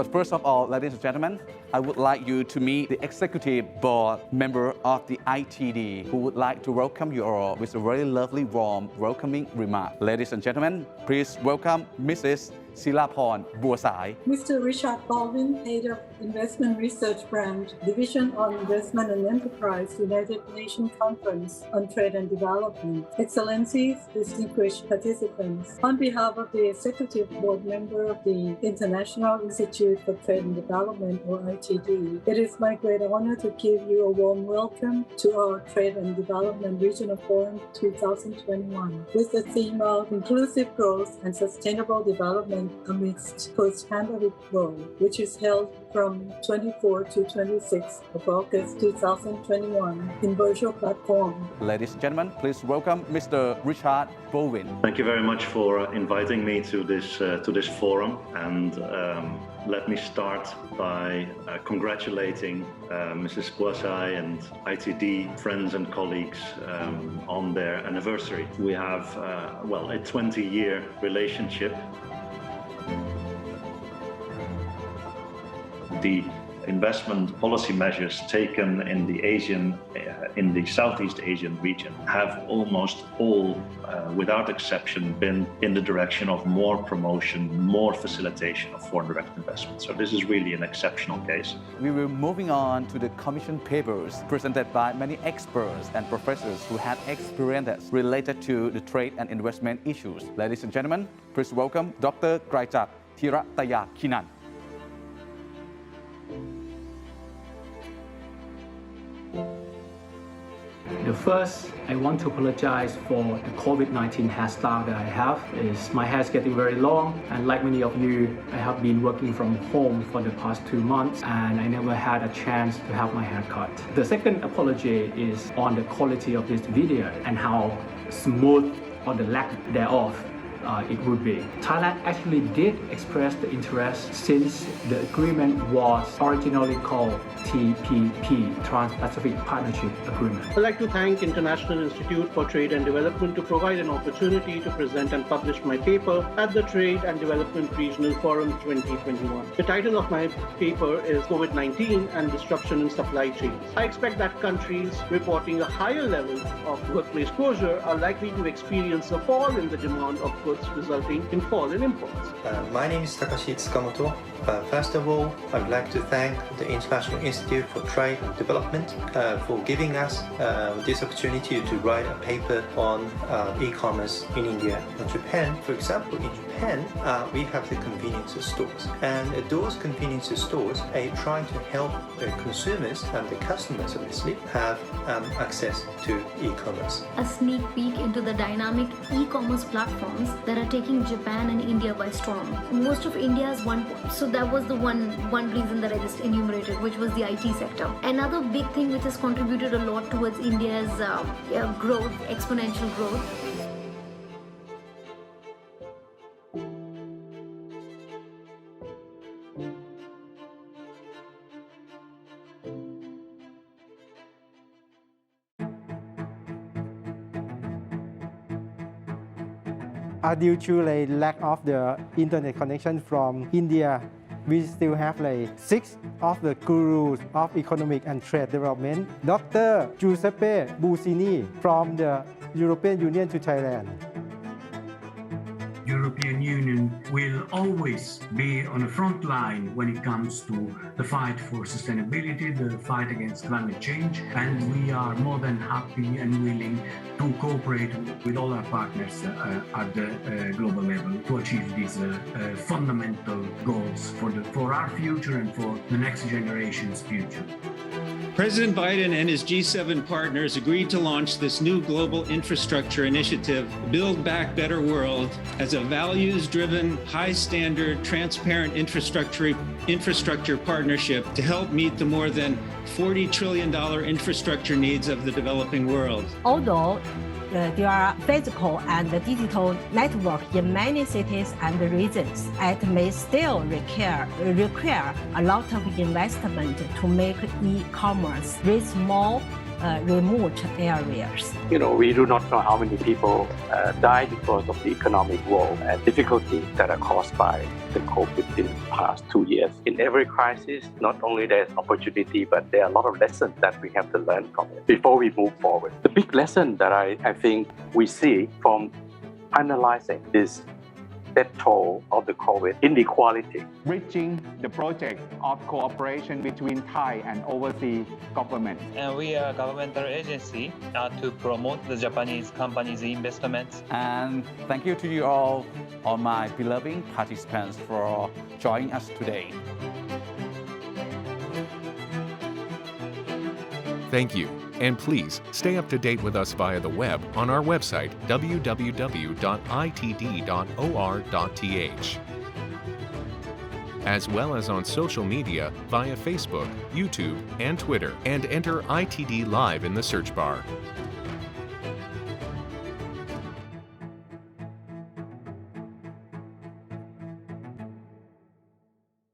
But first of all, ladies and gentlemen, I would like you to meet the executive board member of the ITD who would like to welcome you all with a very lovely, warm, welcoming remark. Ladies and gentlemen, please welcome Mrs. Silaporn Buasai. Mr. Richard Baldwin, Head of Investment Research Branch, Division on Investment and Enterprise, United Nations Conference on Trade and Development. Excellencies, distinguished participants, on behalf of the Executive Board member of the International Institute for Trade and Development, or ITD, it is my great honor to give you a warm welcome to our Trade and Development Regional Forum 2021, with the theme of Inclusive Growth and Sustainable Development amidst post-pandemic world, which is held from 24 to 26 of August 2021 in virtual platform. Ladies and gentlemen, please welcome Mr. Richard Baldwin. Thank you very much for inviting me to this forum, and let me start by congratulating Mrs. Buasai and ITD friends and colleagues on their anniversary. We have a 20-year relationship. The investment policy measures taken in the Southeast Asian region have almost all, without exception, been in the direction of more promotion, more facilitation of foreign direct investment. So this is really an exceptional case. We will moving on to the commission papers presented by many experts and professors who had experiences related to the trade and investment issues. Ladies and gentlemen, please welcome Dr. Kraijakr Triratayakinant. First, I want to apologize for the COVID-19 hairstyle that I have. My hair is getting very long, and like many of you, I have been working from home for the past 2 months, and I never had a chance to have my hair cut. The second apology is on the quality of this video and how smooth or the lack thereof it would be. Thailand actually did express the interest since the agreement was originally called TPP, Trans-Pacific Partnership Agreement. I'd like to thank International Institute for Trade and Development to provide an opportunity to present and publish my paper at the Trade and Development Regional Forum 2021. The title of my paper is COVID-19 and Disruption in Supply Chains. I expect that countries reporting a higher level of workplace closure are likely to experience a fall in the demand of goods, resulting in fall in imports. My name is Takashi Tsukamoto. First of all, I would like to thank the International Institute for Trade and Development for giving us this opportunity to write a paper on e-commerce in India and Japan. For example, in Japan, we have the convenience stores, and those convenience stores are trying to help the consumers and the customers, obviously, have access to e-commerce. A sneak peek into the dynamic e-commerce platforms that are taking Japan and India by storm. Most of India is one point, so that was the one reason that I just enumerated, which was the IT sector. Another big thing which has contributed a lot towards India's growth, exponential growth. Due to the lack of the internet connection from India, we still have 6 of the gurus of economic and trade development. Dr. Giuseppe Busini from the European Union to Thailand. European Union will always be on the front line when it comes to the fight for sustainability, the fight against climate change, and we are more than happy and willing to cooperate with all our partners at the global level to achieve these fundamental goals for our future and for the next generation's future. President Biden and his G7 partners agreed to launch this new global infrastructure initiative, Build Back Better World, as a values-driven, high-standard, transparent infrastructure partnership to help meet the more than $40 trillion infrastructure needs of the developing world. Although there are physical and digital networks in many cities and regions, it may still require a lot of investment to make e-commerce reach more remote areas. We do not know how many people die because of the economic woe and difficulties that are caused by the COVID in the past 2 years. In every crisis, not only there's opportunity, but there are a lot of lessons that we have to learn from it before we move forward. The big lesson that I think we see from analyzing this death toll of the COVID inequality. Reaching the project of cooperation between Thai and overseas governments. And we are a governmental agency to promote the Japanese companies' investments. And thank you to you all my beloved participants for joining us today. Thank you. And please stay up to date with us via the web on our website, www.itd.or.th, as well as on social media via Facebook, YouTube, and Twitter, and enter ITD Live in the search bar.